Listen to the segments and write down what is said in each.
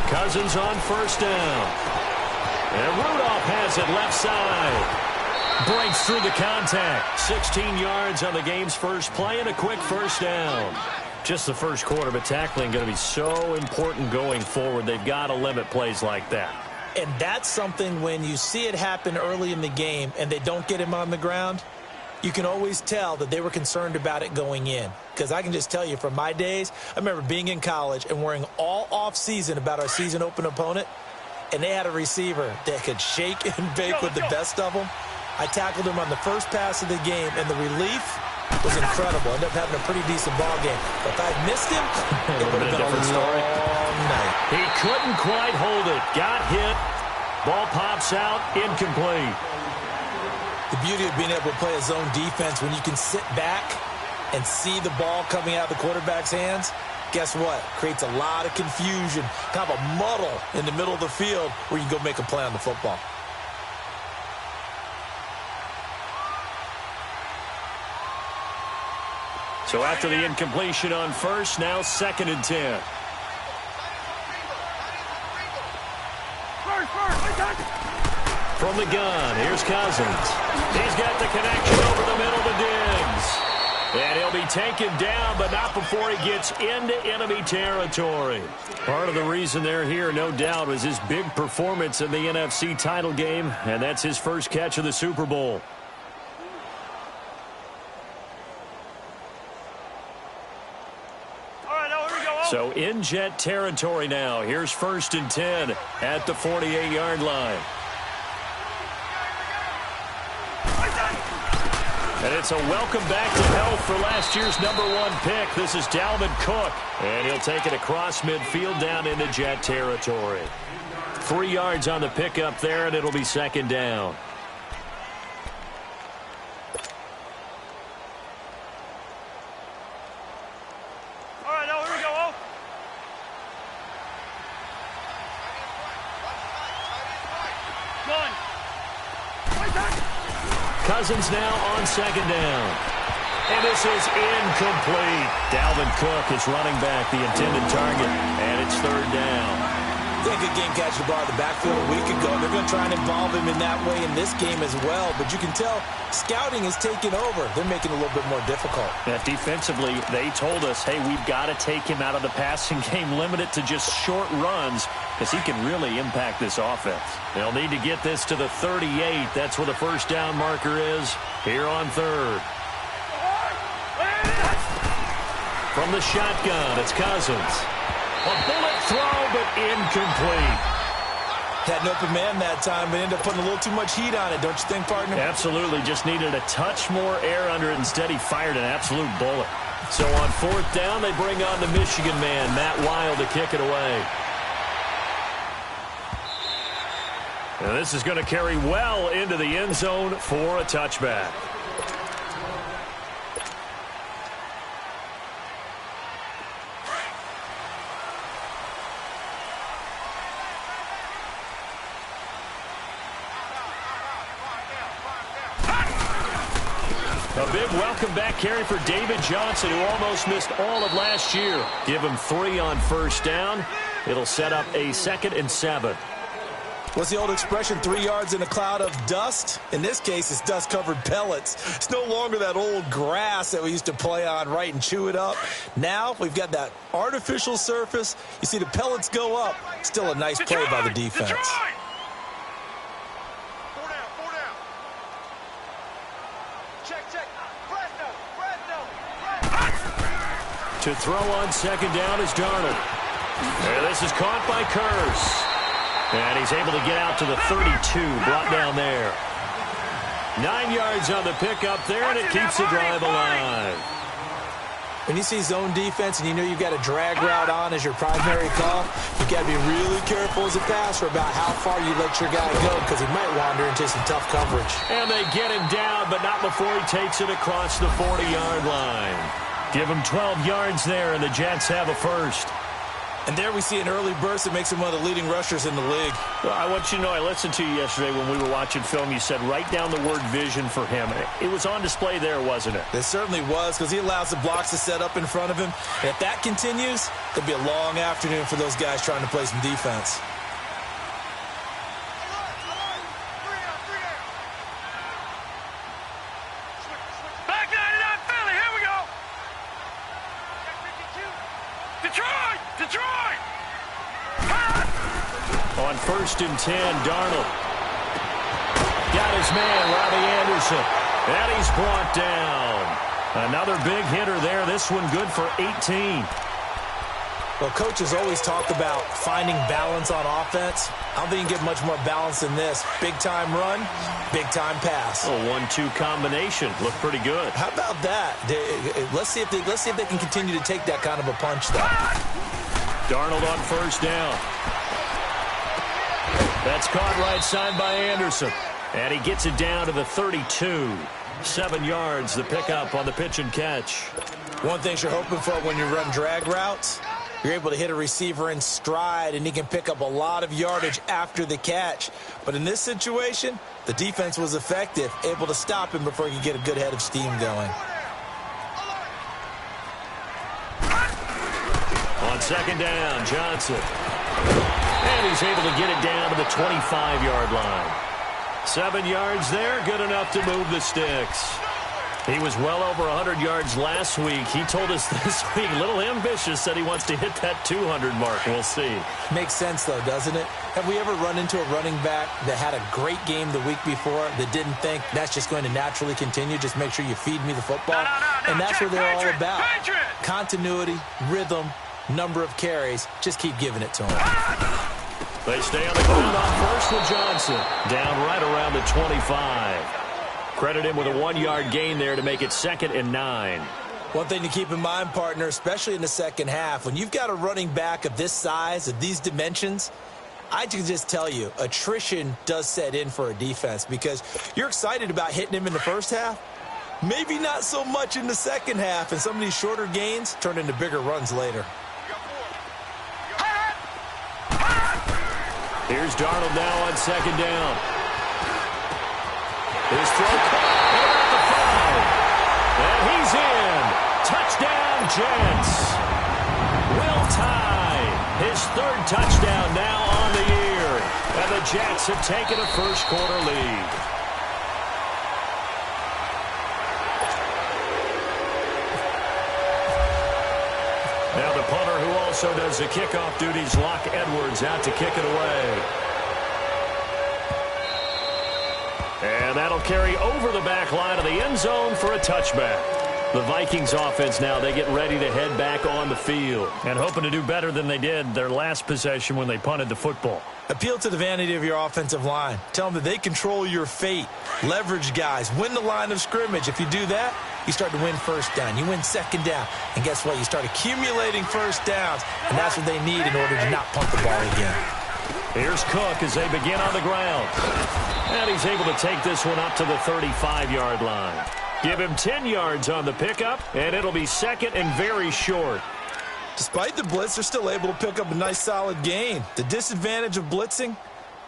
Cousins on first down. And Rudolph has it left side. Breaks through the contact. 16 yards on the game's first play and a quick first down. Just the first quarter, but tackling going to be so important going forward. They've got to limit plays like that. And that's something when you see it happen early in the game and they don't get him on the ground, you can always tell that they were concerned about it going in. Because I can just tell you from my days, I remember being in college and worrying all off-season about our season open opponent, and they had a receiver that could shake and bake with the best of them. I tackled him on the first pass of the game, and the relief was incredible. Ended up having a pretty decent ball game. But if I had missed him, it would have been a long night. He couldn't quite hold it. Got hit. Ball pops out. Incomplete. The beauty of being able to play a zone defense when you can sit back and see the ball coming out of the quarterback's hands, guess what? Creates a lot of confusion, kind of a muddle in the middle of the field where you can go make a play on the football. So after the incompletion on first, now 2nd and 10. From the gun, here's Cousins. He's got the connection over the middle to Diggs. And he'll be taken down, but not before he gets into enemy territory. Part of the reason they're here, no doubt, was his big performance in the NFC title game, and that's his first catch of the Super Bowl. So in Jet territory now. Here's 1st and 10 at the 48-yard line. And it's a welcome back to health for last year's #1 pick. This is Dalvin Cook. And he'll take it across midfield down into Jet territory. 3 yards on the pickup there, and it'll be 2nd down. Cousins now on 2nd down. And this is incomplete. Dalvin Cook is running back the intended target, and it's 3rd down. They had a good game catching the ball in the backfield a week ago. They're going to try and involve him in that way in this game as well. But you can tell scouting is taking over. They're making it a little bit more difficult. Yeah, defensively, they told us, hey, we've got to take him out of the passing game, limit it to just short runs, because he can really impact this offense. They'll need to get this to the 38. That's where the first down marker is here on 3rd. From the shotgun, it's Cousins. A bullet throw, but incomplete. Had an open man that time, but ended up putting a little too much heat on it, don't you think, partner? Absolutely. Just needed a touch more air under it. Instead, he fired an absolute bullet. So on 4th down, they bring on the Michigan man, Matt Wild, to kick it away. And this is going to carry well into the end zone for a touchback. A big welcome back carry for David Johnson, who almost missed all of last year. Give him 3 on first down. It'll set up a 2nd and 7. What's the old expression, 3 yards in a cloud of dust? In this case, it's dust-covered pellets. It's no longer that old grass that we used to play on, right, and chew it up. Now we've got that artificial surface. You see the pellets go up. Still a nice play by the defense. To throw on 2nd down is Darnold. And this is caught by Curse. And he's able to get out to the 32, brought down there. 9 yards on the pickup there, and it keeps the drive alive. When you see zone defense and you know you've got a drag route on as your primary call, you've got to be really careful as a passer about how far you let your guy go, because he might wander into some tough coverage. And they get him down, but not before he takes it across the 40-yard line. Give him 12 yards there, and the Jets have a first. And there we see an early burst that makes him one of the leading rushers in the league. Well, I want you to know, I listened to you yesterday when we were watching film. You said write down the word vision for him. It was on display there, wasn't it? It certainly was, because he allows the blocks to set up in front of him. And if that continues, it'll be a long afternoon for those guys trying to play some defense. On 1st and 10, Darnold. Got his man, Robbie Anderson. And he's brought down. Another big hitter there. This one good for 18. Well, coaches always talk about finding balance on offense. I don't think you can get much more balance than this. Big-time run, big-time pass. A 1-2 combination. Looked pretty good. How about that? Let's see if they can continue to take that kind of a punch, though. Darnold on 1st down. That's caught right side by Anderson. And he gets it down to the 32. 7 yards, the pickup on the pitch and catch. One thing you're hoping for when you run drag routes, you're able to hit a receiver in stride, and he can pick up a lot of yardage after the catch. But in this situation, the defense was effective, able to stop him before he could get a good head of steam going. On 2nd down, Johnson. And he's able to get it down to the 25-yard line. 7 yards there, good enough to move the sticks. He was well over 100 yards last week. He told us this week, a little ambitious, said he wants to hit that 200 mark. We'll see. Makes sense, though, doesn't it? Have we ever run into a running back that had a great game the week before that didn't think that's just going to naturally continue? Just make sure you feed me the football. And that's what they're all about. Continuity, rhythm, number of carries. Just keep giving it to him. They stay on the ground on 1st with Johnson. Down right around the 25. Credit him with a 1-yard gain there to make it 2nd and 9. One thing to keep in mind, partner, especially in the second half, when you've got a running back of this size, of these dimensions, I can just tell you, attrition does set in for a defense because you're excited about hitting him in the first half. Maybe not so much in the second half, and some of these shorter gains turn into bigger runs later. Here's Darnold now on 2nd down. His throw at the 5. And he's in. Touchdown, Jets. Will tie his 3rd touchdown now on the year. And the Jets have taken a first-quarter lead. Now the punter who also does the kickoff duties, Locke Edwards, out to kick it away. And that'll carry over the back line of the end zone for a touchback. The Vikings offense now, they get ready to head back on the field and hoping to do better than they did their last possession when they punted the football. Appeal to the vanity of your offensive line. Tell them that they control your fate. Leverage guys. Win the line of scrimmage. If you do that, you start to win 1st down. You win 2nd down. And guess what? You start accumulating 1st downs. And that's what they need in order to not punt the ball again. Here's Cook as they begin on the ground. And he's able to take this one up to the 35-yard line. Give him 10 yards on the pickup, and it'll be 2nd and very short. Despite the blitz, they're still able to pick up a nice solid gain. The disadvantage of blitzing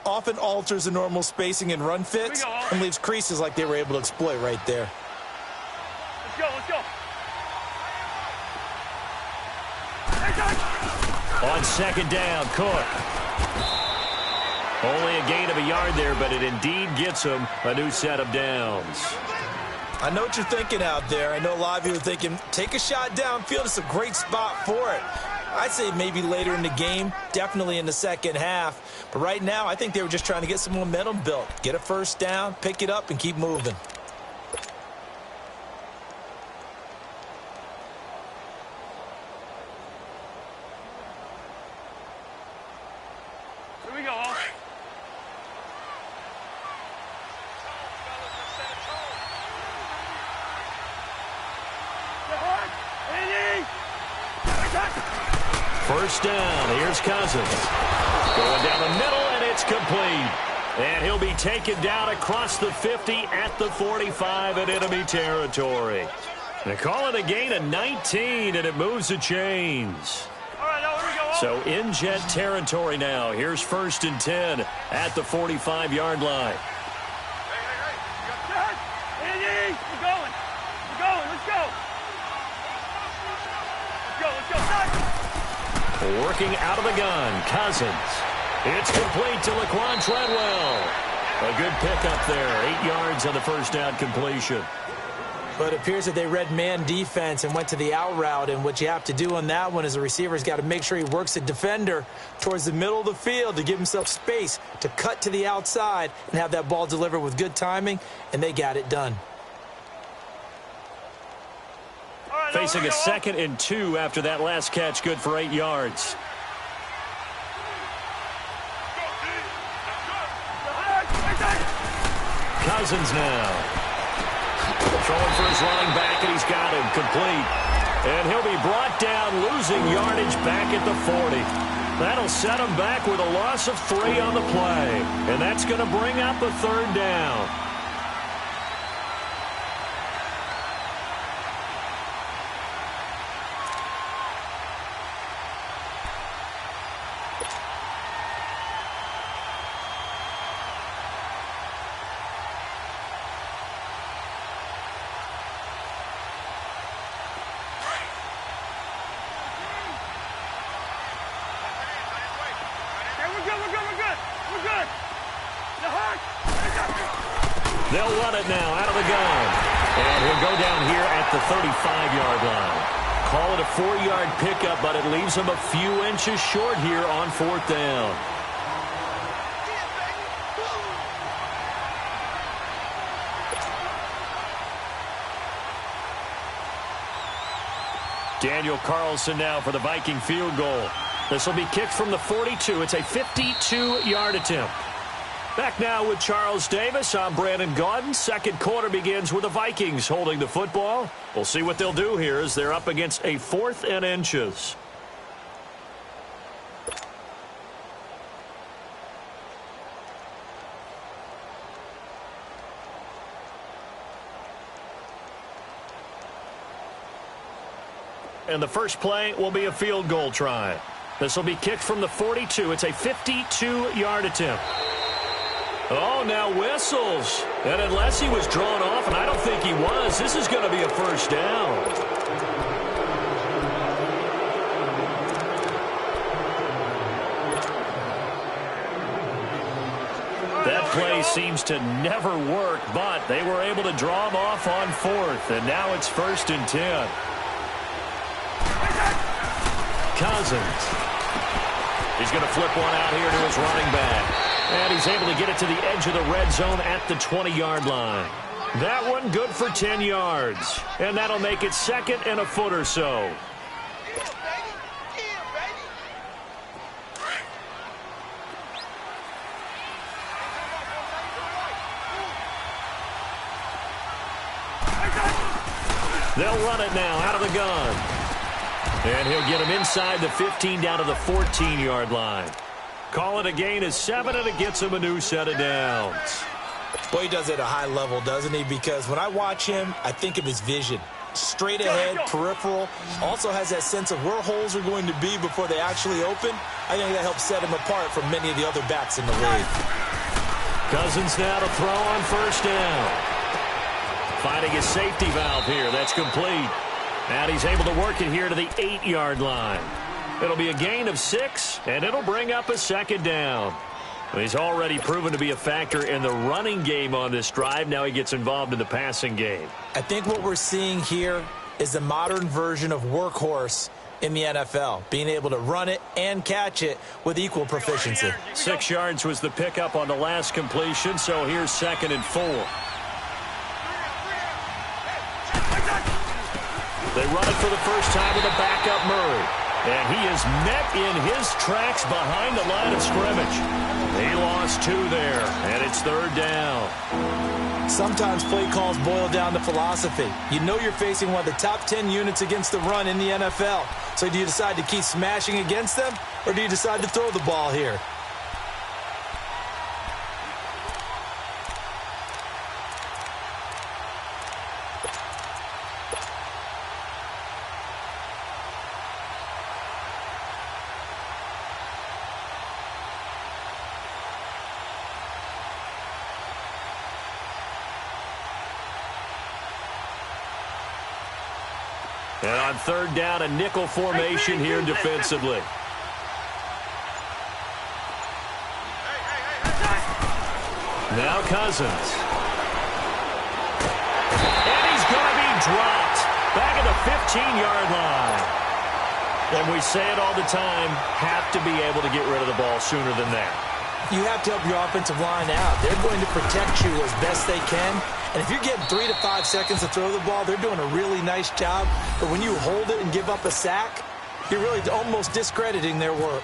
often alters the normal spacing and run fits and leaves creases like they were able to exploit right there. Let's go. On 2nd down, Cook. Only a gain of a yard there, but it indeed gets him a new set of downs. I know what you're thinking out there. I know a lot of you are thinking, take a shot downfield. It's a great spot for it. I'd say maybe later in the game, definitely in the second half. But right now, I think they were just trying to get some momentum built. Get a first down, pick it up, and keep moving. Here we go. First down. Here's Cousins. Going down the middle, and it's complete. And he'll be taken down across the 50 at the 45 in enemy territory. They call it a gain of 19, and it moves the chains. All right, now here we go. So in Jet territory now. Here's 1st and 10 at the 45-yard line. Andy, we're going. We're going. Let's go. Let's go. Working out of the gun, Cousins. It's complete to Laquan Treadwell. A good pickup there. 8 yards on the first down completion. But it appears that they read man defense and went to the out route. And what you have to do on that one is the receiver's got to make sure he works the defender towards the middle of the field to give himself space to cut to the outside and have that ball delivered with good timing. And they got it done. Facing a 2nd and 2 after that last catch, good for 8 yards. Cousins now. Throwing for his running back, and he's got him complete. And he'll be brought down, losing yardage back at the 40. That'll set him back with a loss of 3 on the play. And that's going to bring up a 3rd down. They'll run it now out of the gun. And he'll go down here at the 35-yard line. Call it a 4-yard pickup, but it leaves him a few inches short here on 4th down. Daniel Carlson now for the Viking field goal. This will be kicked from the 42. It's a 52-yard attempt. Back now with Charles Davis. I'm Brandon Gaudin. Second quarter begins with the Vikings holding the football. We'll see what they'll do here as they're up against a 4th and inches. And the first play will be a field goal try. This will be kicked from the 42. It's a 52-yard attempt. Oh, now whistles. And unless he was drawn off, and I don't think he was, this is going to be a 1st down. That play seems to never work, but they were able to draw him off on 4th, and now it's 1st and 10. Cousins. He's going to flip one out here to his running back. And he's able to get it to the edge of the red zone at the 20-yard line. That one good for 10 yards. And that'll make it 2nd and a foot or so. They'll run it now out of the gun. And he'll get him inside the 15 down to the 14-yard line. Call it a gain of 7, and it gets him a new set of downs. Boy, he does it at a high level, doesn't he? Because when I watch him, I think of his vision. Straight ahead, peripheral. Also has that sense of where holes are going to be before they actually open. I think that helps set him apart from many of the other backs in the league. Cousins now to throw on 1st down. Finding his safety valve here. That's complete. And he's able to work it here to the 8-yard line. It'll be a gain of 6, and it'll bring up a 2nd down. He's already proven to be a factor in the running game on this drive. Now he gets involved in the passing game. I think what we're seeing here is the modern version of workhorse in the NFL, being able to run it and catch it with equal proficiency. 6 yards was the pickup on the last completion, so here's 2nd and 4. They run it for the first time with a backup Murray. And he is met in his tracks behind the line of scrimmage. He lost 2 there, and it's 3rd down. Sometimes play calls boil down to philosophy. You know you're facing one of the top 10 units against the run in the NFL. So do you decide to keep smashing against them, or do you decide to throw the ball here? And on third down, a nickel formation here defensively. Now Cousins. And he's going to be dropped back at the 15-yard line. And we say it all the time, have to be able to get rid of the ball sooner than that. You have to help your offensive line out. They're going to protect you as best they can. And if you're getting 3 to 5 seconds to throw the ball, they're doing a really nice job. But when you hold it and give up a sack, you're really almost discrediting their work.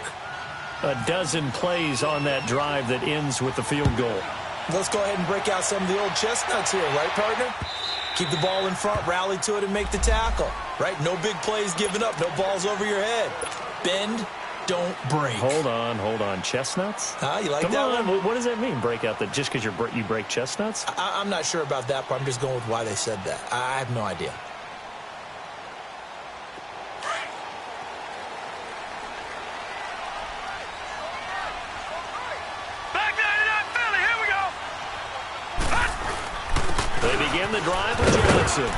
A dozen plays on that drive that ends with the field goal. Let's go ahead and break out some of the old chestnuts here, right, partner? Keep the ball in front, rally to it, and make the tackle, right? No big plays given up, no balls over your head. Bend, don't break. Hold on. Chestnuts? You like Come that on. one? What does that mean, break out? Just because you break chestnuts? I'm not sure about that, but I'm just going with why they said that. I have no idea. They begin the drive with Johnson.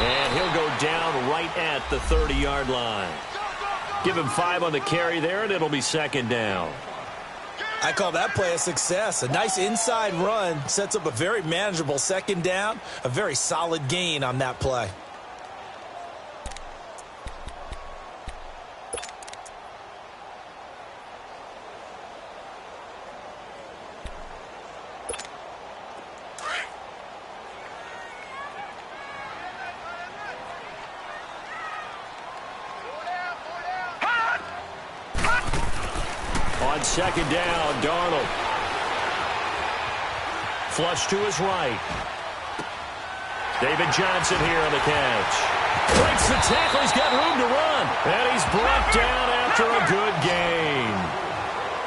And he'll go down right at the 30-yard line. Give him 5 on the carry there, and it'll be second down. I call that play a success. A nice inside run sets up a very manageable second down. A very solid gain on that play. On second down, Darnold. Flush to his right. David Johnson here on the catch. Breaks the tackle. He's got room to run. And he's brought down after a good gain.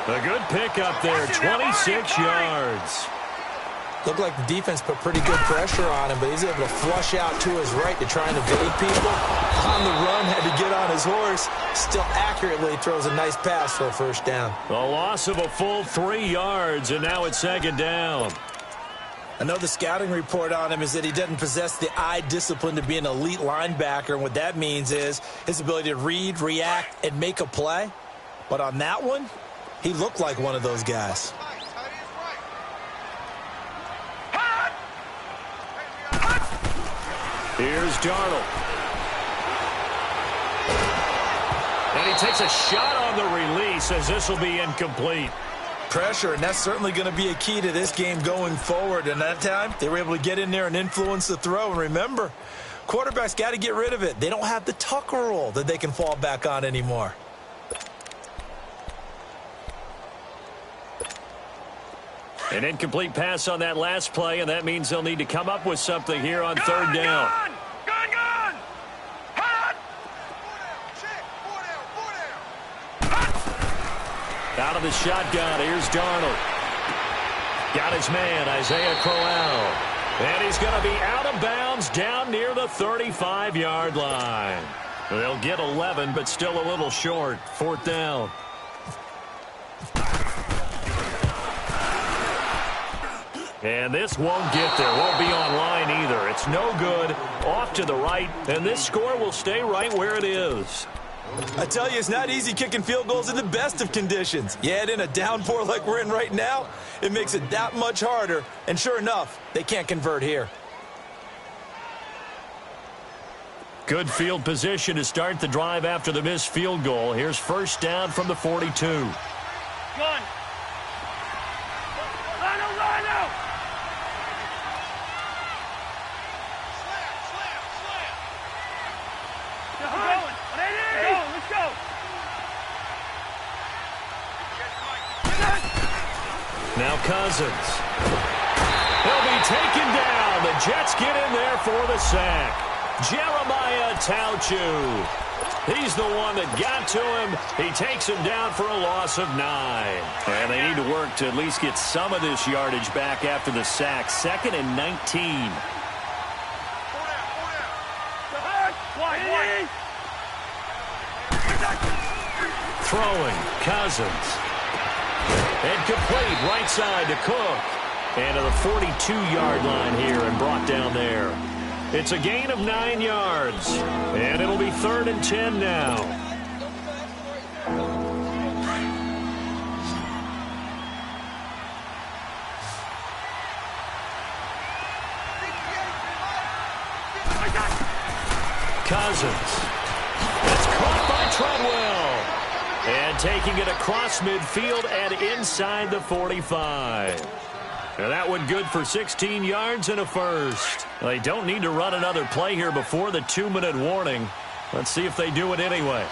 A good pickup there, 26 yards. Looked like the defense put pretty good pressure on him, but he's able to flush out to his right to try and evade people. On the run, had to get on his horse. Still accurately throws a nice pass for a first down. A loss of a full 3 yards, and now it's second down. I know the scouting report on him is that he doesn't possess the eye discipline to be an elite linebacker, and what that means is his ability to read, react, and make a play. But on that one, he looked like one of those guys. Here's Darnold. And he takes a shot on the release as this will be incomplete. Pressure, and that's certainly going to be a key to this game going forward. And that time, they were able to get in there and influence the throw. And remember, quarterbacks got to get rid of it. They don't have the tuck rule that they can fall back on anymore. An incomplete pass on that last play, and that means they'll need to come up with something here on third down. Gun! Hot! Out of the shotgun, here's Darnold. Got his man, Isaiah Crowell. And he's going to be out of bounds down near the 35-yard line. They'll get 11, but still a little short. Fourth down. And this won't get there. Won't be online either. It's no good. Off to the right. And this score will stay right where it is. I tell you, it's not easy kicking field goals in the best of conditions. You add in a downpour like we're in right now, it makes it that much harder. And sure enough, they can't convert here. Good field position to start the drive after the missed field goal. Here's first down from the 42. Gun! Rhino! Let's go! Now Cousins. He'll be taken down. The Jets get in there for the sack. Jeremiah Tauchu. He's the one that got to him. He takes him down for a loss of 9. And they need to work to at least get some of this yardage back after the sack. Second and 19. Throwing, Cousins. And complete right side to Cook. And to the 42-yard line here and brought down there. It's a gain of 9 yards, and it'll be 3rd and 10 now. Cousins. It's caught by Treadwell. And taking it across midfield and inside the 45. Now that one good for 16 yards and a first. They don't need to run another play here before the 2-minute warning. Let's see if they do it anyway.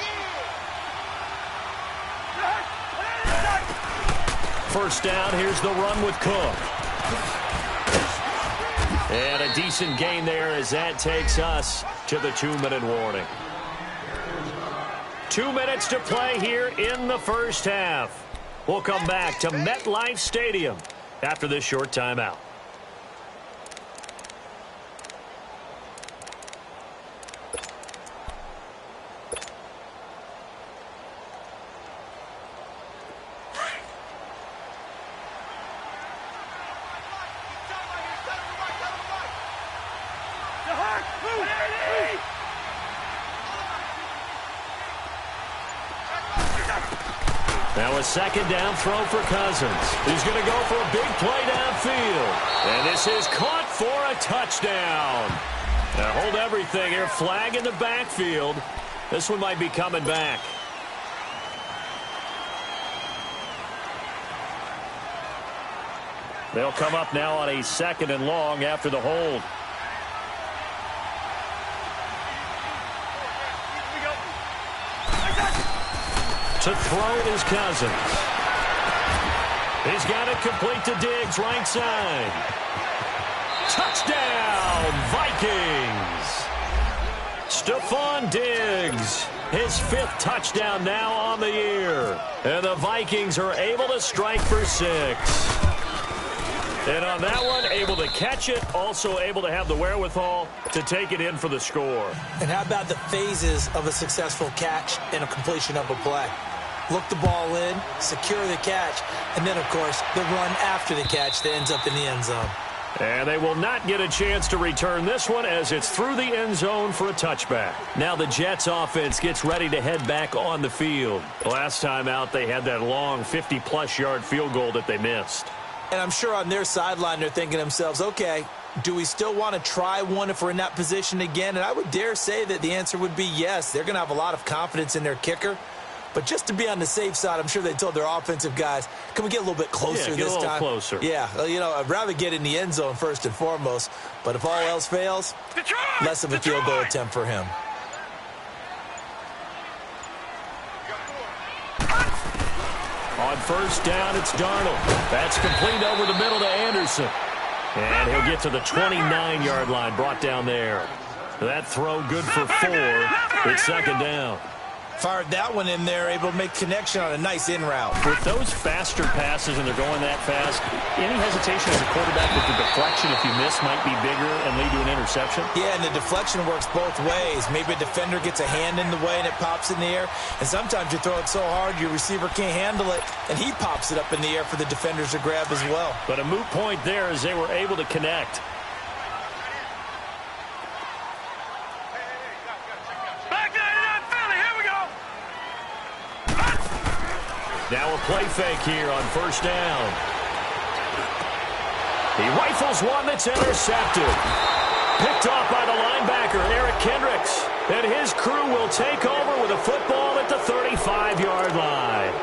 First down, here's the run with Cook. And a decent gain there as that takes us to the 2-minute warning. 2 minutes to play here in the first half. We'll come back to MetLife Stadium after this short timeout. Now a second down throw for Cousins. He's going to go for a big play downfield. And this is caught for a touchdown. Now hold everything here. Flag in the backfield. This one might be coming back. They'll come up now on a 2nd and long after the hold. To throw is Cousins. He's got it complete to Diggs, right side. Touchdown, Vikings. Stephon Diggs, his 5th touchdown now on the year. And the Vikings are able to strike for 6. And on that one, able to catch it, also able to have the wherewithal to take it in for the score. And how about the phases of a successful catch and a completion of a play? Look the ball in, secure the catch, and then, of course, the run after the catch that ends up in the end zone. And they will not get a chance to return this one as it's through the end zone for a touchback. Now the Jets offense gets ready to head back on the field. Last time out, they had that long 50-plus yard field goal that they missed. And I'm sure on their sideline they're thinking to themselves, okay, do we still want to try one if we're in that position again? And I would dare say that the answer would be yes. They're going to have a lot of confidence in their kicker. But just to be on the safe side, I'm sure they told their offensive guys, can we get a little bit closer this time? Yeah, get a little closer. Yeah, you know, I'd rather get in the end zone first and foremost. But if all else fails, less of a field goal attempt for him. On first down, it's Darnold. That's complete over the middle to Anderson. And he'll get to the 29-yard line, brought down there. That throw good for 4. It's 2nd down. Fired that one in there, able to make connection on a nice in route. With those faster passes and they're going that fast, any hesitation as a quarterback with the deflection, if you miss, might be bigger and lead to an interception? Yeah, and the deflection works both ways. Maybe a defender gets a hand in the way and it pops in the air. And sometimes you throw it so hard your receiver can't handle it, and he pops it up in the air for the defenders to grab as well. But a moot point there as they were able to connect. Now a play fake here on first down. He rifles one that's intercepted. Picked off by the linebacker, Eric Kendricks. And his crew will take over with a football at the 35-yard line.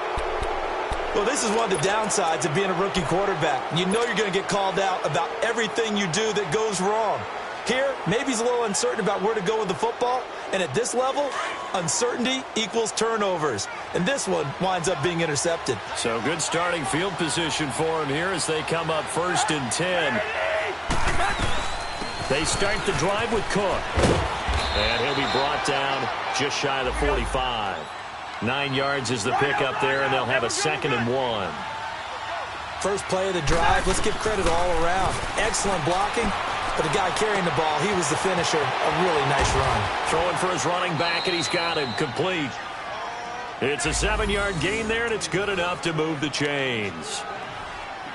Well, this is one of the downsides of being a rookie quarterback. You know you're going to get called out about everything you do that goes wrong. Here, maybe he's a little uncertain about where to go with the football. And at this level, uncertainty equals turnovers. And this one winds up being intercepted. So good starting field position for him here as they come up 1st and 10. They start the drive with Cook. And he'll be brought down just shy of the 45. 9 yards is the pickup there, and they'll have a 2nd and 1. First play of the drive, let's give credit all around. Excellent blocking. But the guy carrying the ball, he was the finisher. A really nice run. Throwing for his running back, and he's got him complete. It's a 7-yard gain there, and it's good enough to move the chains.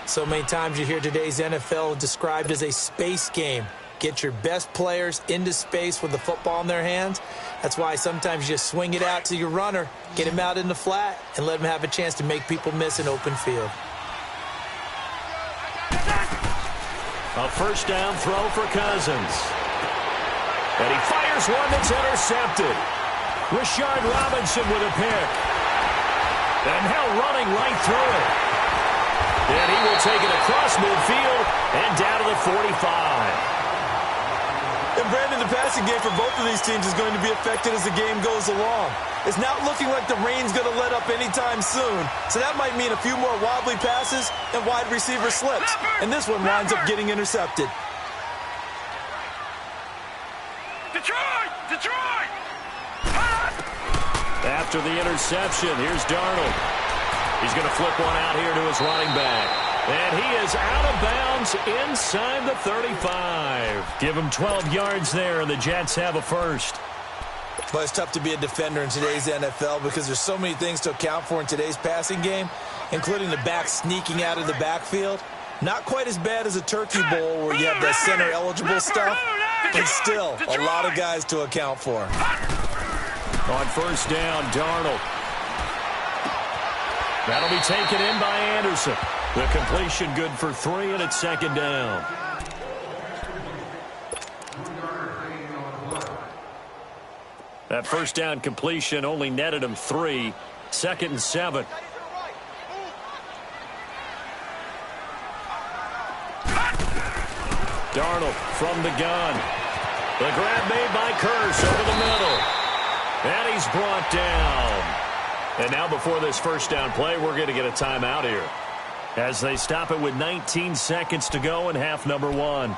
So many times you hear today's NFL described as a space game. Get your best players into space with the football in their hands. That's why sometimes you just swing it out to your runner, get him out in the flat, and let him have a chance to make people miss an open field. A first down throw for Cousins. And he fires one that's intercepted. Rashard Robinson with a pick. And now running right through it. And he will take it across midfield and down to the 45. And Brandon, the passing game for both of these teams is going to be affected as the game goes along. It's not looking like the rain's going to let up anytime soon, so that might mean a few more wobbly passes and wide receiver slips. And this one winds up getting intercepted. Detroit! Detroit! After the interception, here's Darnold. He's going to flip one out here to his running back. And he is out of bounds inside the 35. Give him 12 yards there, and the Jets have a first. But it's tough to be a defender in today's NFL because there's so many things to account for in today's passing game, including the back sneaking out of the backfield. Not quite as bad as a turkey bowl where you have that center-eligible stuff, but still a lot of guys to account for. On first down, Darnold. That'll be taken in by Anderson. The completion good for 3, and it's second down. That first down completion only netted him 3. 2nd and 7. Darnold from the gun. The grab made by Curse over the middle. And he's brought down. And now before this first down play, we're going to get a timeout here, as they stop it with 19 seconds to go in half number 1.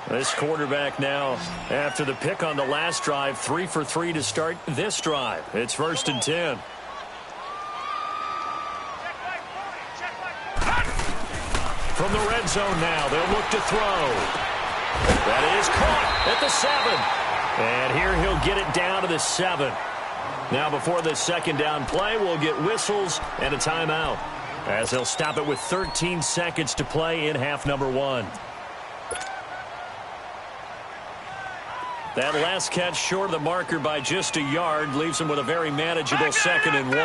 This quarterback now, after the pick on the last drive, 3 for 3 to start this drive. It's 1st and 10. From the red zone now, they'll look to throw. That is caught at the 7. And here he'll get it down to the 7. Now before this second down play, we'll get whistles and a timeout, as they'll stop it with 13 seconds to play in half number 1. That last catch short of the marker by just a yard leaves him with a very manageable 2nd and 1.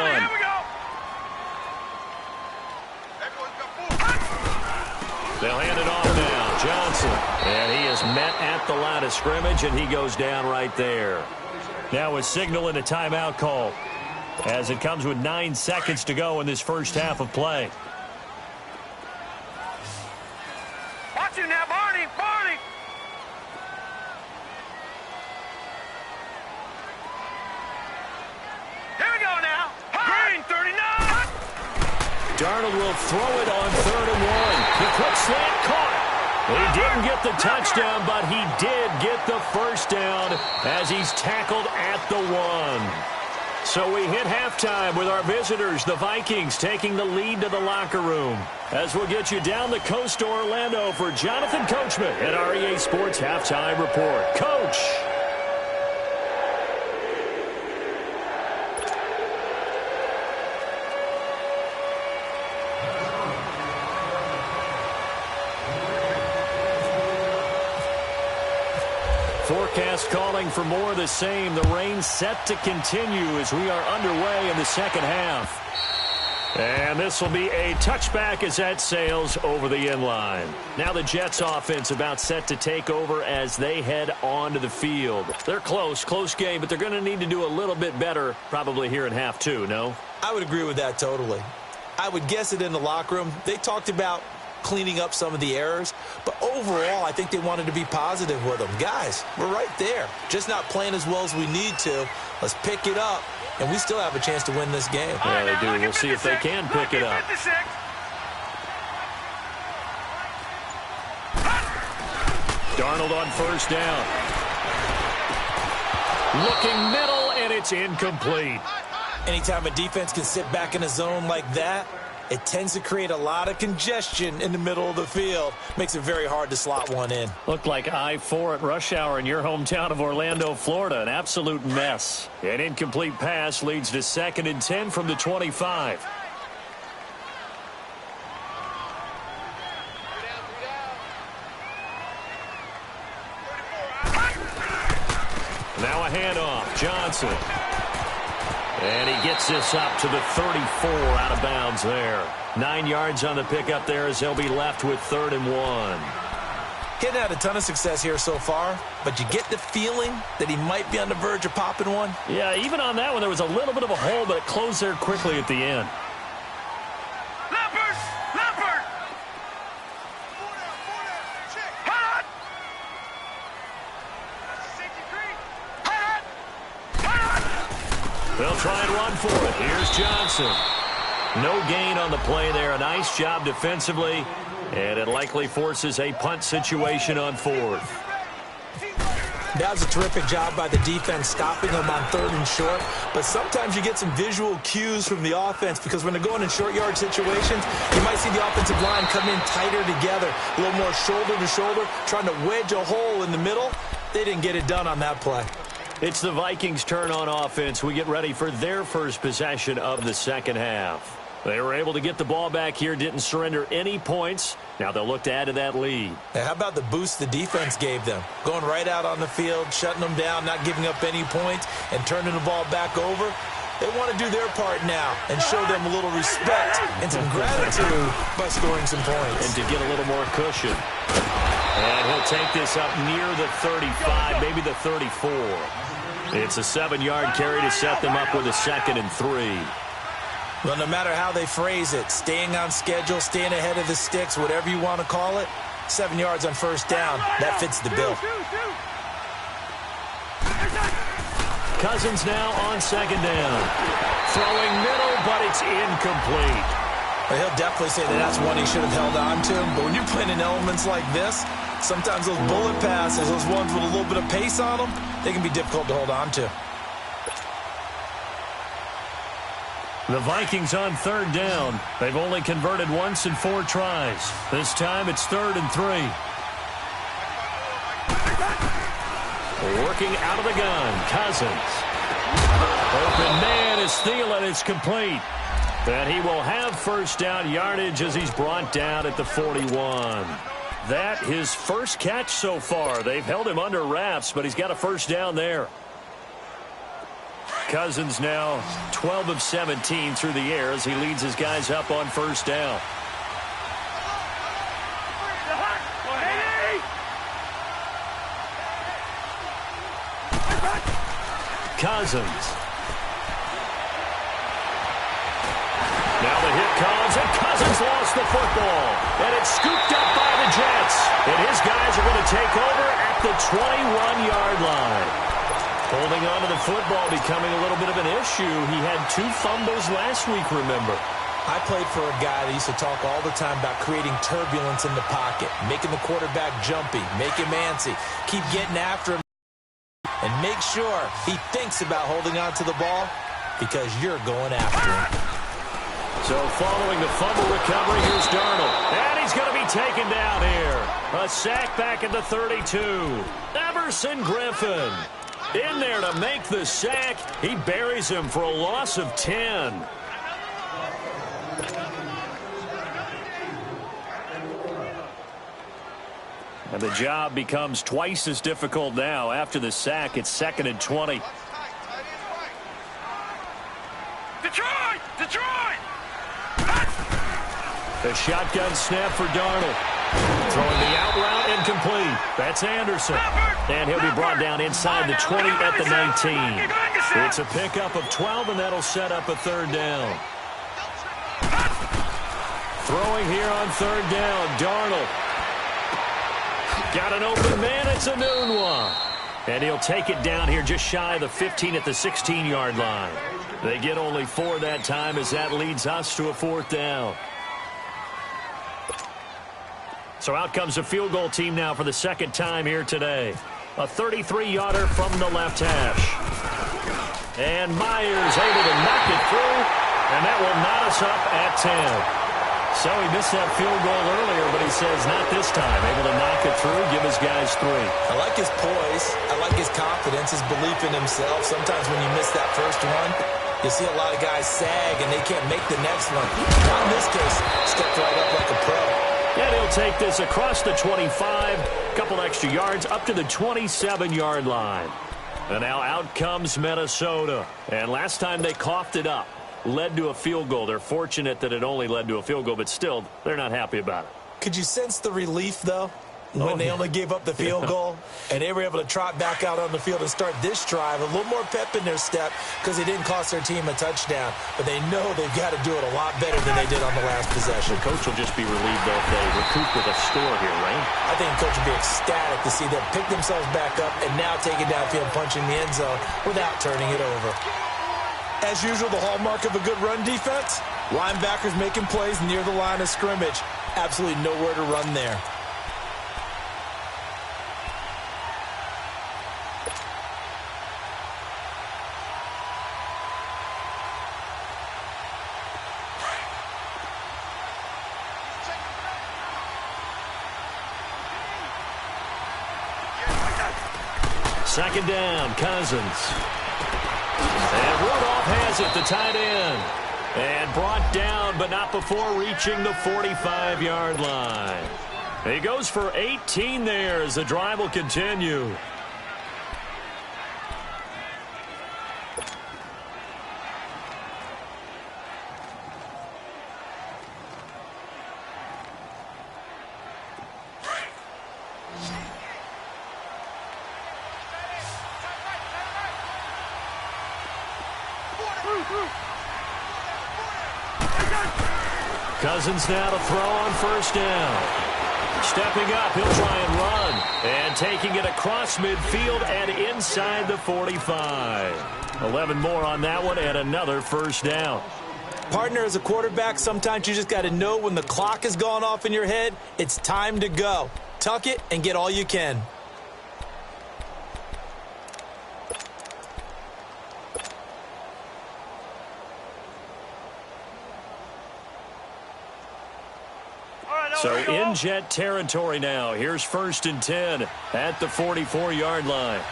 They'll hand it off now. Johnson. And he is met at the line of scrimmage, and he goes down right there. Now a signal and a timeout call, as it comes with 9 seconds to go in this first half of play. Watch him now, Barney! Barney! Here we go now. Green, 39! Darnold will throw it on 3rd and 1. The quick slant caught. He didn't get the touchdown, but he did get the first down as he's tackled at the 1. So we hit halftime with our visitors, the Vikings, taking the lead to the locker room. As we'll get you down the coast to Orlando for Jonathan Coachman at our EA Sports Halftime Report. Coach. Forecast calling for more of the same. The rain set to continue as we are underway in the second half. And this will be a touchback as that sails over the end line. Now the Jets offense about set to take over as they head onto the field. They're close game, but they're going to need to do a little bit better probably here in half 2, no? I would agree with that totally. I would guess it in the locker room. They talked about cleaning up some of the errors, but overall I think they wanted to be positive with them. Guys, we're right there, just not playing as well as we need to. Let's pick it up, and we still have a chance to win this game. Yeah, they do. We'll see if they can pick it up. Darnold on first down, looking middle, and it's incomplete. Anytime a defense can sit back in a zone like that, it tends to create a lot of congestion in the middle of the field. Makes it very hard to slot one in. Looked like I-4 at rush hour in your hometown of Orlando, Florida. An absolute mess. An incomplete pass leads to 2nd and 10 from the 25. Johnson. And he gets this up to the 34 out of bounds there. 9 yards on the pickup there as they'll be left with 3rd and 1. Getting had a ton of success here so far, but you get the feeling that he might be on the verge of popping one. Yeah, even on that one, there was a little bit of a hole, but it closed there quickly at the end. Leopard! Leopard! Hot! Hot! Hot! They'll try and run for it. Here's Johnson. No gain on the play there. A nice job defensively. And it likely forces a punt situation on 4th. That was a terrific job by the defense stopping them on 3rd and short. But sometimes you get some visual cues from the offense because when they're going in short yard situations, you might see the offensive line come in tighter together, a little more shoulder to shoulder, trying to wedge a hole in the middle. They didn't get it done on that play. It's the Vikings' turn on offense. We get ready for their first possession of the second half. They were able to get the ball back here, didn't surrender any points. Now they'll look to add to that lead. Now, how about the boost the defense gave them? Going right out on the field, shutting them down, not giving up any points, and turning the ball back over. They want to do their part now and show them a little respect and some gratitude by scoring some points. And to get a little more cushion. And he'll take this up near the 35, maybe the 34. It's a 7-yard carry to set them up with a 2nd and 3. Well, no matter how they phrase it, staying on schedule, staying ahead of the sticks, whatever you want to call it, 7 yards on 1st down, that fits the bill. Cousins now on 2nd down. Throwing middle, but it's incomplete. Well, he'll definitely say that that's one he should have held on to. But when you're playing in elements like this, sometimes those bullet passes, those ones with a little bit of pace on them, they can be difficult to hold on to. The Vikings on 3rd down. They've only converted once in 4 tries. This time it's 3rd and 3. Working out of the gun, Cousins. Open man is Thielen. It's complete. And he will have 1st down yardage as he's brought down at the 41. That his first catch so far. They've held him under wraps, but he's got a 1st down there. Cousins now 12 of 17 through the air as he leads his guys up on 1st down. Cousins. Now the hit comes, and Cousins lost the football. And it's scooped up by the Jets. And his guys are going to take over at the 21-yard line. Holding on to the football becoming a little bit of an issue. He had 2 fumbles last week, remember. I played for a guy that used to talk all the time about creating turbulence in the pocket, making the quarterback jumpy, make him antsy, keep getting after him, and make sure he thinks about holding on to the ball because you're going after him. So following the fumble recovery, here's Darnold. And he's going to be taken down here. A sack back at the 32. Everson Griffin in there to make the sack. He buries him for a loss of 10. And the job becomes twice as difficult now. After the sack, it's 2nd and 20. Detroit! Detroit! The shotgun snap for Darnold. Throwing the out route incomplete. That's Anderson. And he'll be brought down inside the 20 at the 19. It's a pickup of 12, and that'll set up a 3rd down. Throwing here on 3rd down, Darnold. Got an open man. It's a noon one. And he'll take it down here just shy of the 15 at the 16-yard line. They get only 4 that time as that leads us to a 4th down. So out comes the field goal team now for the 2nd time here today. A 33-yarder from the left hash. And Myers able to knock it through, and that will knot us up at 10. So he missed that field goal earlier, but he says not this time. Able to knock it through, give his guys 3. I like his poise. I like his confidence, his belief in himself. Sometimes when you miss that first one, you see a lot of guys sag, and they can't make the next one. Not in this case, stepped right up like a pro. And he'll take this across the 25, couple extra yards, up to the 27-yard line. And now out comes Minnesota. And last time they coughed it up, led to a field goal. They're fortunate that it only led to a field goal, but still, they're not happy about it. Could you sense the relief, though, when they only gave up the field goal? And they were able to trot back out on the field and start this drive. A little more pep in their step because it didn't cost their team a touchdown. But they know they've got to do it a lot better than they did on the last possession. The coach will just be relieved, though, if they recoup with a score here, right? I think the coach will be ecstatic to see them pick themselves back up and now take it downfield, punching the end zone without turning it over. As usual, the hallmark of a good run defense, linebackers making plays near the line of scrimmage. Absolutely nowhere to run there. Second down, Cousins. And Rudolph has it, the tight end. And brought down, but not before reaching the 45-yard line. He goes for 18 there as the drive will continue. Cousins now to throw on first down. Stepping up, he'll try and run. And taking it across midfield and inside the 45. 11 more on that one and another first down. Partner, as a quarterback, sometimes you just got to know when the clock has gone off in your head, it's time to go. Tuck it and get all you can. So in jet territory now. Here's 1st and 10 at the 44-yard line.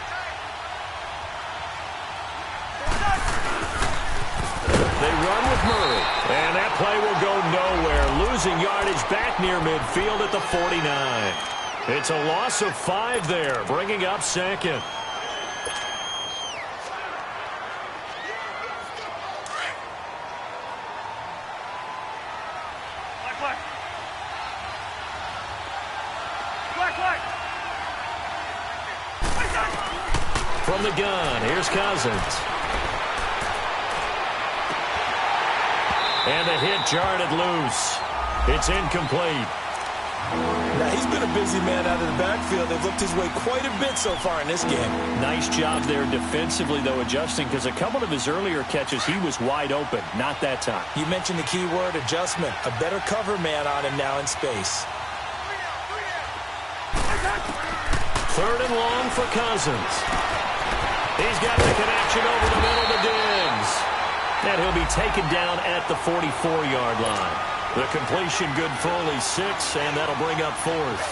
They run with Murray. And that play will go nowhere. Losing yardage back near midfield at the 49. It's a loss of 5 there, bringing up second. From the gun, here's Cousins. And the hit jarred it loose. It's incomplete. Now, he's been a busy man out of the backfield. They've looked his way quite a bit so far in this game. Nice job there defensively, though, adjusting, because a couple of his earlier catches, he was wide open. Not that time. You mentioned the key word, adjustment. A better cover man on him now in space. 3rd and long for Cousins. He's got the connection over the middle to Diggs. And he'll be taken down at the 44-yard line. The completion good for only 6, and that'll bring up 4th.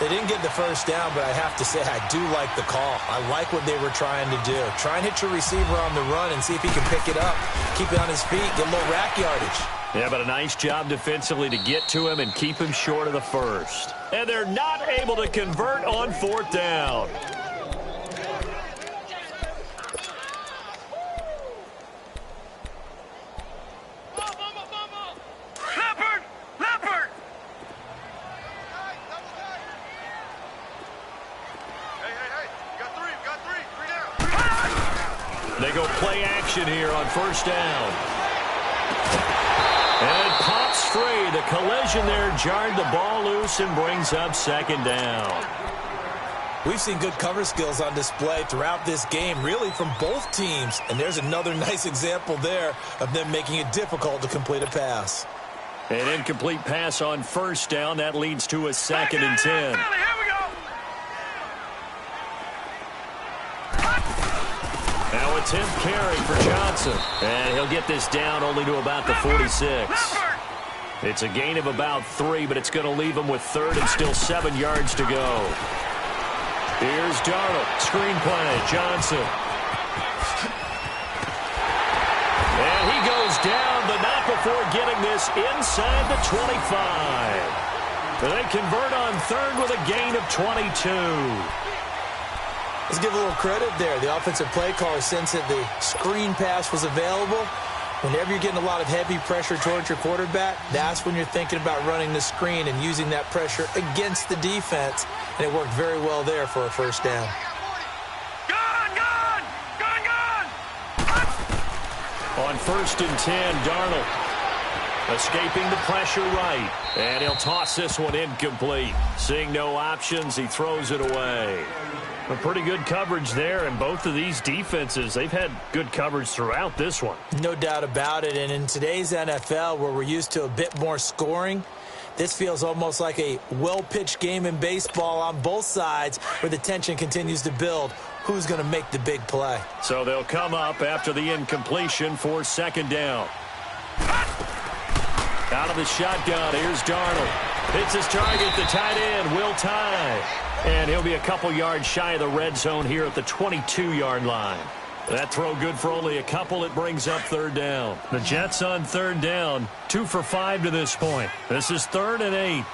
They didn't get the first down, but I have to say I do like the call. I like what they were trying to do. Try and hit your receiver on the run and see if he can pick it up. Keep it on his feet, get a little rack yardage. Yeah, but a nice job defensively to get to him and keep him short of the first. And they're not able to convert on 4th down. They go play action here on 1st down. And it pops free. The collision there jarred the ball loose and brings up 2nd down. We've seen good cover skills on display throughout this game, really from both teams. And there's another nice example there of them making it difficult to complete a pass. An incomplete pass on 1st down. That leads to a 2nd and 10. Now a 10th carry for Johnson. And he'll get this down only to about the 46. It's a gain of about 3, but it's going to leave him with 3rd and still 7 yards to go. Here's Darnold. Screen play. Johnson. And he goes down, but not before getting this inside the 25. They convert on 3rd with a gain of 22. Let's give a little credit there. The offensive play caller sensed that the screen pass was available. Whenever you're getting a lot of heavy pressure towards your quarterback, that's when you're thinking about running the screen and using that pressure against the defense. And it worked very well there for a first down. On 1st and 10, Darnold escaping the pressure right. And he'll toss this one incomplete. Seeing no options, he throws it away. A pretty good coverage there, and both of these defenses, they've had good coverage throughout this one. No doubt about it, and in today's NFL, where we're used to a bit more scoring, this feels almost like a well-pitched game in baseball on both sides where the tension continues to build. Who's going to make the big play? So they'll come up after the incompletion for 2nd down. Out of the shotgun, here's Darnold. Hits his target, the tight end, Will Tye. And he'll be a couple yards shy of the red zone here at the 22-yard line. That throw good for only a couple. It brings up 3rd down. The Jets on 3rd down, 2 for 5 to this point. This is 3rd and 8.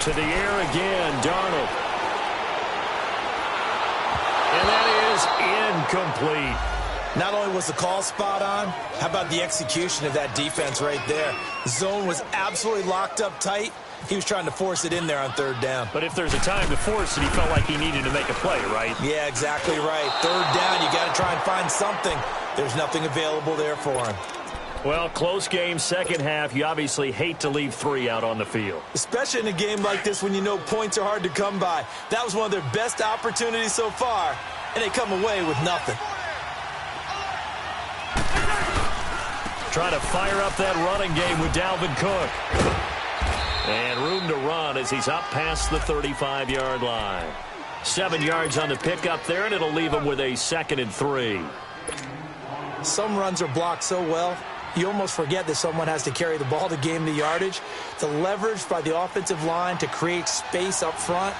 To the air again, Darnold. And that is incomplete. Not only was the call spot on, how about the execution of that defense right there? The zone was absolutely locked up tight. He was trying to force it in there on 3rd down. But if there's a time to force it, he felt like he needed to make a play, right? Yeah, exactly right. 3rd down, you got to try and find something. There's nothing available there for him. Well, close game, 2nd half. You obviously hate to leave 3 out on the field. Especially in a game like this when you know points are hard to come by. That was one of their best opportunities so far, and they come away with nothing. Trying to fire up that running game with Dalvin Cook. And room to run as he's up past the 35-yard line. 7 yards on the pickup there, and it'll leave him with a 2nd and 3. Some runs are blocked so well, you almost forget that someone has to carry the ball to gain the yardage. The leverage by the offensive line to create space up front,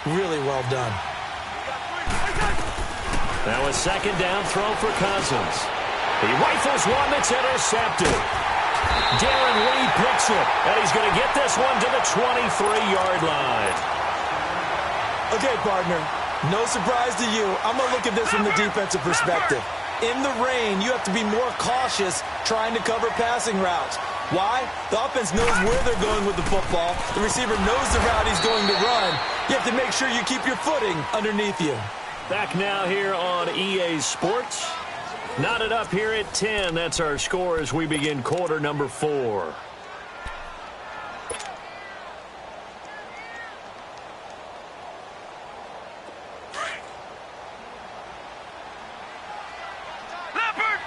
really well done. Now a 2nd down throw for Cousins. He rifles one that's intercepted. Darren Lee picks it, and he's going to get this one to the 23-yard line. Okay, partner, no surprise to you. I'm going to look at this from the defensive perspective. In the rain, you have to be more cautious trying to cover passing routes. Why? The offense knows where they're going with the football. The receiver knows the route he's going to run. You have to make sure you keep your footing underneath you. Back now here on EA Sports. Knotted up here at 10. That's our score as we begin quarter number 4. Leopard!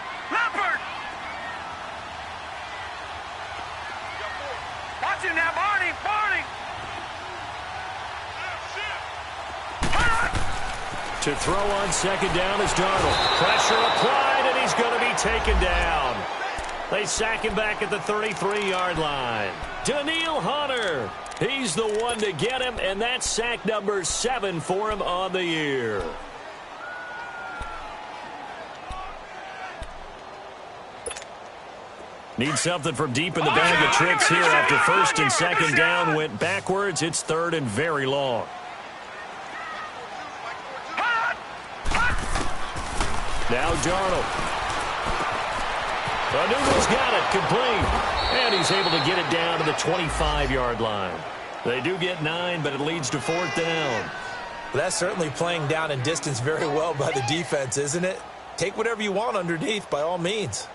Watch him now, Barney! To throw on 2nd down is Darnold. Pressure applied, and he's going to be taken down. They sack him back at the 33-yard line. Daniil Hunter, he's the one to get him, and that's sack number 7 for him on the year. Need something from deep in the bag of tricks here after 1st and 2nd down went backwards. It's 3rd and very long. Now Darnold. The Noodles got it, complete. And he's able to get it down to the 25-yard line. They do get 9, but it leads to 4th down. Well, that's certainly playing down in distance very well by the defense, isn't it? Take whatever you want underneath, by all means.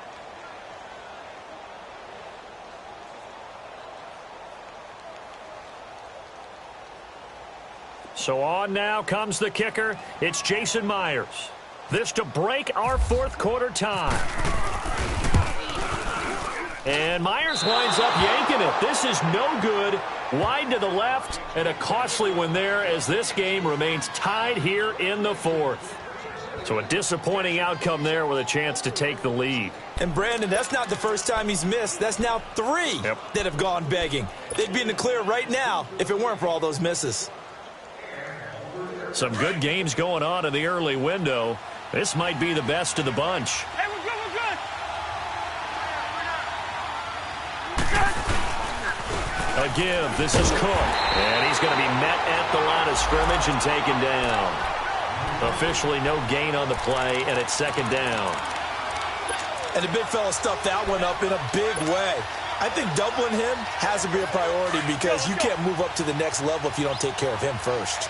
So on now comes the kicker. It's Jason Myers. This to break our 4th quarter time. And Myers winds up yanking it. This is no good. Wide to the left, and a costly one there as this game remains tied here in the 4th. So a disappointing outcome there with a chance to take the lead. And Brandon, that's not the first time he's missed. That's now 3 that have gone begging. They'd be in the clear right now if it weren't for all those misses. Some good games going on in the early window. This might be the best of the bunch. Hey, we're good. A give. This is Cook. And he's going to be met at the line of scrimmage and taken down. Officially no gain on the play, and it's second down. And the big fella stuffed that one up in a big way. I think doubling him has to be a priority because you can't move up to the next level if you don't take care of him first.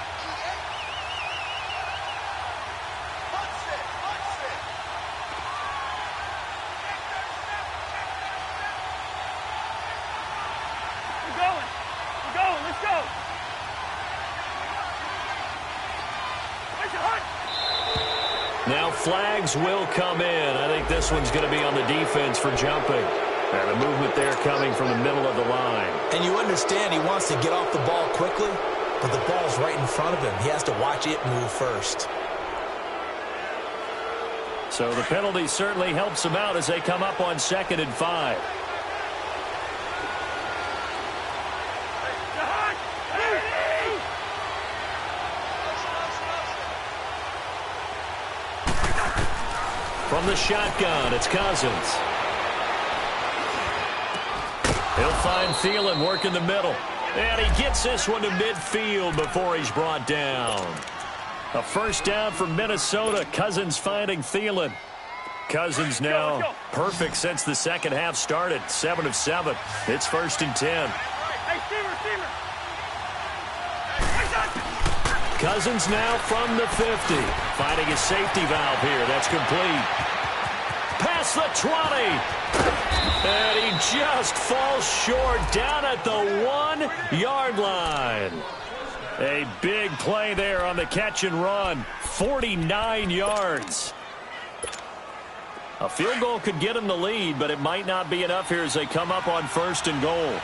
Now flags will come in. I think this one's going to be on the defense for jumping. And the movement there coming from the middle of the line. And you understand he wants to get off the ball quickly, but the ball's right in front of him. He has to watch it move first. So the penalty certainly helps him out as they come up on 2nd and 5. From the shotgun, it's Cousins. He'll find Thielen working the middle. And he gets this one to midfield before he's brought down. A first down for Minnesota. Cousins finding Thielen. Cousins now perfect since the second half started. 7 of 7. It's 1st and 10. Cousins now from the 50. Finding a safety valve here. That's complete. Past the 20. And he just falls short down at the 1-yard line. A big play there on the catch and run. 49 yards. A field goal could get him the lead, but it might not be enough here as they come up on 1st and goal.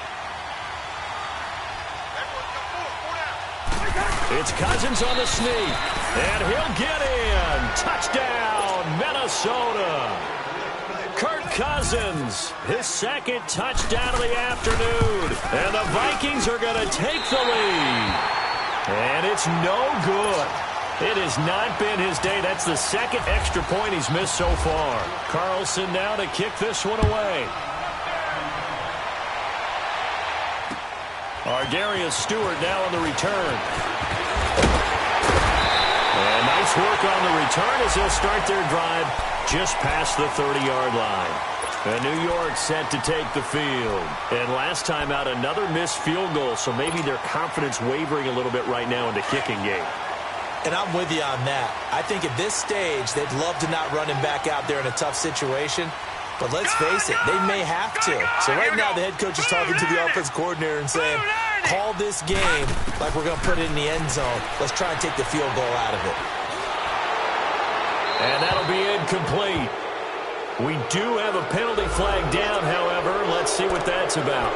It's Cousins on the sneak, and he'll get in. Touchdown, Minnesota. Kirk Cousins, his 2nd touchdown of the afternoon. And the Vikings are going to take the lead. And it's no good. It has not been his day. That's the 2nd extra point he's missed so far. Carlson now to kick this one away. Ardarius Stewart now on the return. And nice work on the return as they'll start their drive just past the 30-yard line. And New York set to take the field. And last time out, another missed field goal, so maybe their confidence wavering a little bit right now in the kicking game. And I'm with you on that. I think at this stage, they'd love to not run him back out there in a tough situation. But let's face it, they may have to. So right now, the head coach is talking to the offense coordinator and saying, call this game like we're going to put it in the end zone. Let's try and take the field goal out of it. And that'll be incomplete. We do have a penalty flag down, however. Let's see what that's about.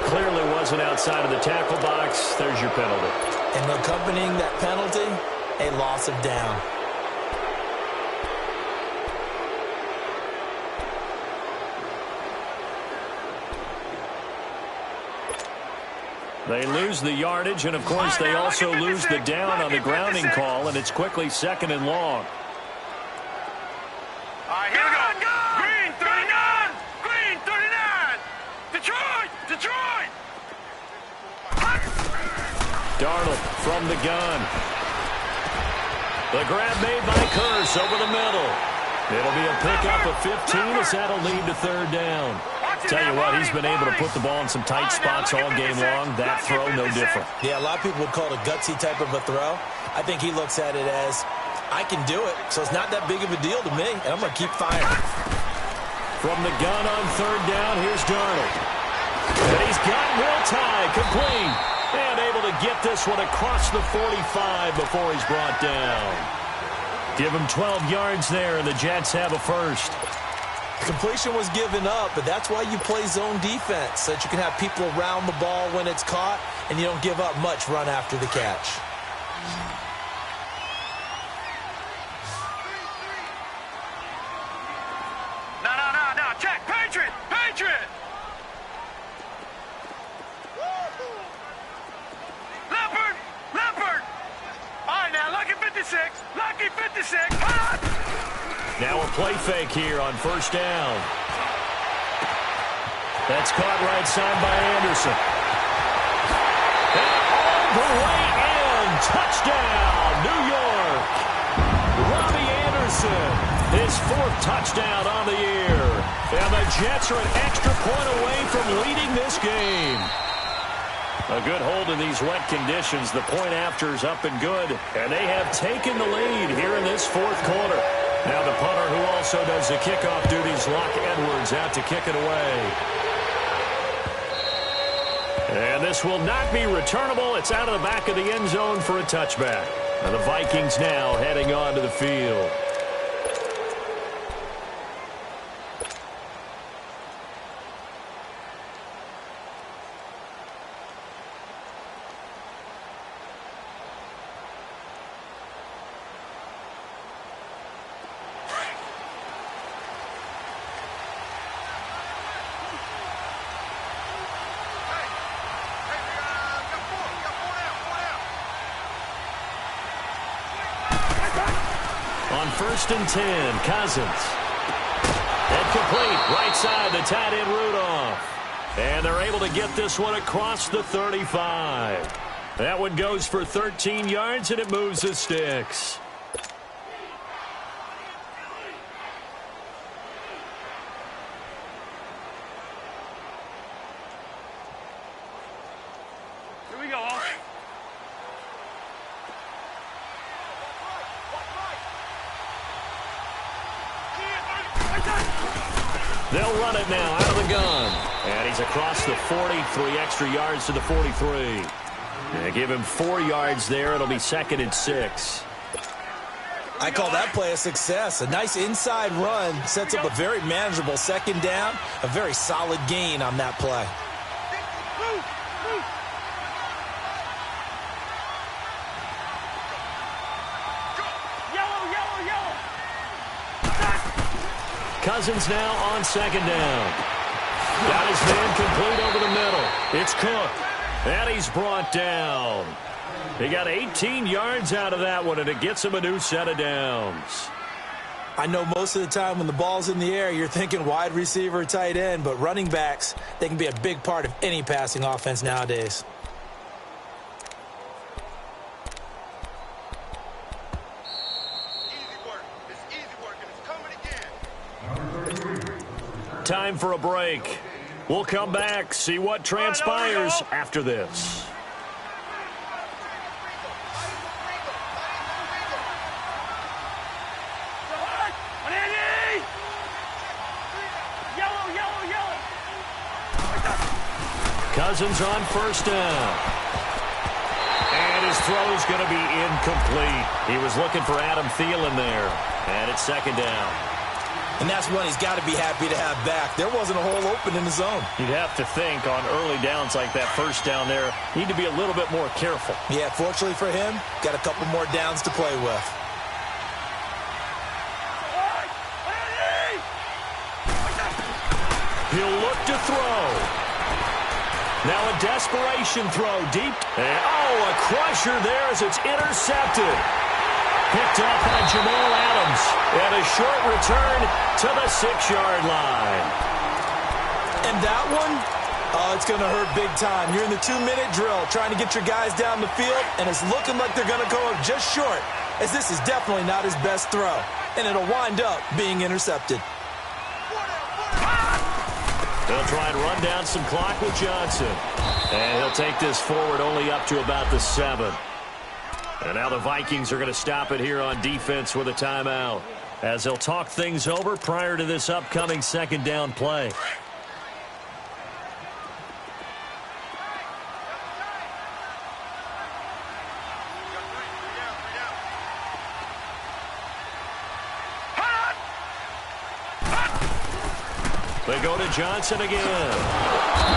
Clearly wasn't outside of the tackle box. There's your penalty. And accompanying that penalty, a loss of down. They lose the yardage, and, of course, they also lose the down on the grounding call, and it's quickly 2nd and long. All right, here we go. Green, 39. Green, 39. Detroit, Detroit. Darnold from the gun. The grab made by Curse over the middle. It'll be a pickup of 15 as that'll lead to 3rd down. Tell you what, he's been able to put the ball in some tight spots all game long. That throw, no different. Yeah, a lot of people would call it a gutsy type of a throw. I think he looks at it as, I can do it, so it's not that big of a deal to me, and I'm going to keep firing. From the gun on 3rd down, here's Darnold. And he's got Will Tye complete. And able to get this one across the 45 before he's brought down. Give him 12 yards there, and the Jets have a first. Completion was given up, but that's why you play zone defense, so that you can have people around the ball when it's caught, and you don't give up much run after the catch. No. Check. Patriot. Leopard. All right, now, lucky 56. Now a play fake here on 1st down. That's caught right side by Anderson. the way in. Touchdown, New York. Robbie Anderson, his 4th touchdown on the year. And the Jets are an extra point away from leading this game. A good hold in these wet conditions. The point after is up and good. And they have taken the lead here in this 4th quarter. Now the punter, who also does the kickoff duties, Locke Edwards, out to kick it away. And this will not be returnable. It's out of the back of the end zone for a touchback. And the Vikings now heading onto the field. On 1st and 10, Cousins. And complete, right side, the tight end Rudolph. And they're able to get this one across the 35. That one goes for 13 yards, and it moves the sticks. Here we go. They'll run it now out of the gun. And he's across the 40, 3 extra yards to the 43. They give him 4 yards there. It'll be 2nd and 6. I call that play a success. A nice inside run sets up a very manageable 2nd down. A very solid gain on that play. Cousins now on 2nd down. Got his man complete over the middle. It's Cook. And he's brought down. He got 18 yards out of that one, and it gets him a new set of downs. I know most of the time when the ball's in the air, you're thinking wide receiver, tight end, but running backs, they can be a big part of any passing offense nowadays. Time for a break. We'll come back, see what transpires after this. Cousins on 1st down. And his throw's going to be incomplete. He was looking for Adam Thielen there. And it's 2nd down. And that's one he's got to be happy to have back. There wasn't a hole open in the zone. You'd have to think on early downs like that 1st down there, need to be a little bit more careful. Yeah, fortunately for him, got a couple more downs to play with. He'll look to throw. Now a desperation throw deep. And, a crusher there as it's intercepted. Picked up by Jamal Adams. And a short return to the 6-yard line. And that one, it's going to hurt big time. You're in the 2-minute drill trying to get your guys down the field, and it's looking like they're going to go up just short, as this is definitely not his best throw. And it'll wind up being intercepted. They'll try and run down some clock with Johnson. And he'll take this forward only up to about the 7. And now the Vikings are going to stop it here on defense with a timeout, as they'll talk things over prior to this upcoming 2nd down play. They go to Johnson again.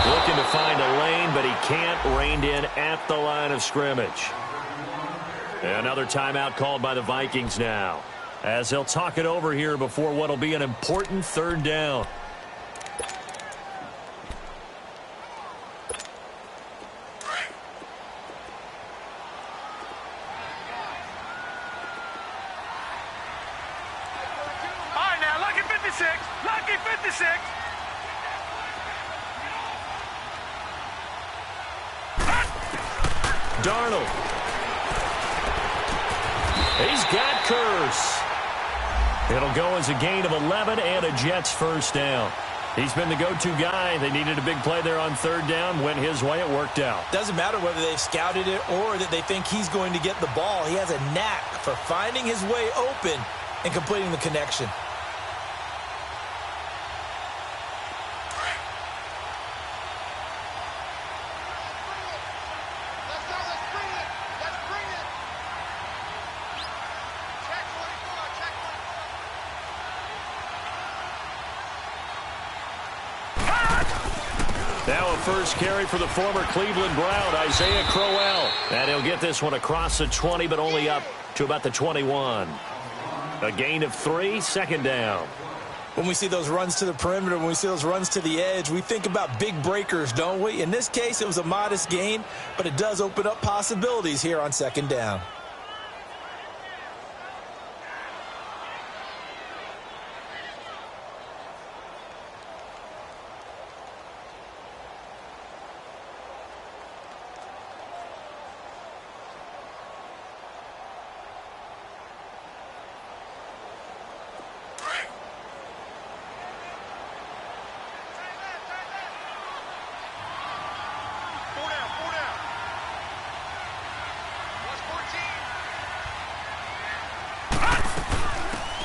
Looking to find a lane, but he can't. Reined in at the line of scrimmage. Another timeout called by the Vikings now, as they'll talk it over here before what will be an important 3rd down. All right, now, lucky 56. Lucky 56. Darnold. He's got Curse. It'll go as a gain of 11 and a Jets first down. He's been the go-to guy. They needed a big play there on third down. Went his way. It worked out. Doesn't matter whether they've scouted it or that they think he's going to get the ball. He has a knack for finding his way open and completing the connection. Now a first carry for the former Cleveland Brown, Isaiah Crowell. And he'll get this one across the 20, but only up to about the 21. A gain of 3, second down. When we see those runs to the perimeter, when we see those runs to the edge, we think about big breakers, don't we? In this case, it was a modest gain, but it does open up possibilities here on second down.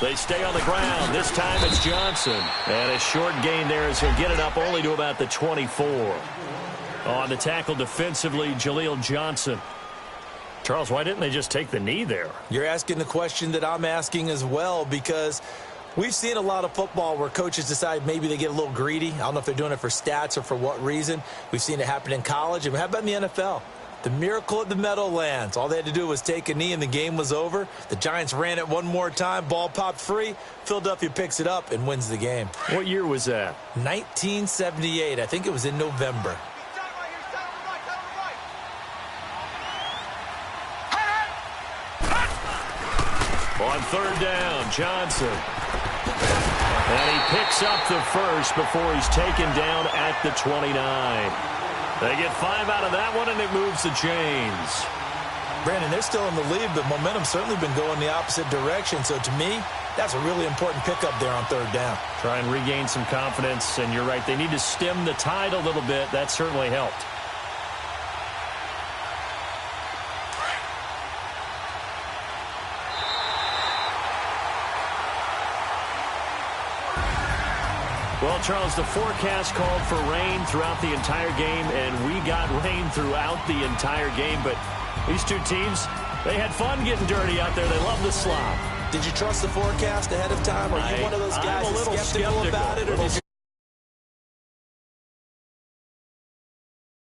They stay on the ground. This time it's Johnson. And a short gain there as he'll get it up only to about the 24. On the tackle defensively, Jaleel Johnson. Charles, why didn't they just take the knee there? You're asking the question that I'm asking as well, because we've seen a lot of football where coaches decide maybe they get a little greedy. I don't know if they're doing it for stats or for what reason. We've seen it happen in college. And how about in the NFL? The miracle at the Meadowlands. All they had to do was take a knee and the game was over. The Giants ran it one more time. Ball popped free. Philadelphia picks it up and wins the game. What year was that? 1978. I think it was in November. On third down, Johnson. And he picks up the first before he's taken down at the 29. They get 5 out of that one, and it moves the chains. Brandon, they're still in the lead, but momentum's certainly been going the opposite direction. So to me, that's a really important pickup there on third down. Try and regain some confidence, and you're right. They need to stem the tide a little bit. That certainly helped. Well, Charles, the forecast called for rain throughout the entire game, and we got rain throughout the entire game. But these two teams, they had fun getting dirty out there. They love the slop. Did you trust the forecast ahead of time? Or are you one of those guys I'm a little skeptical about it? Or did you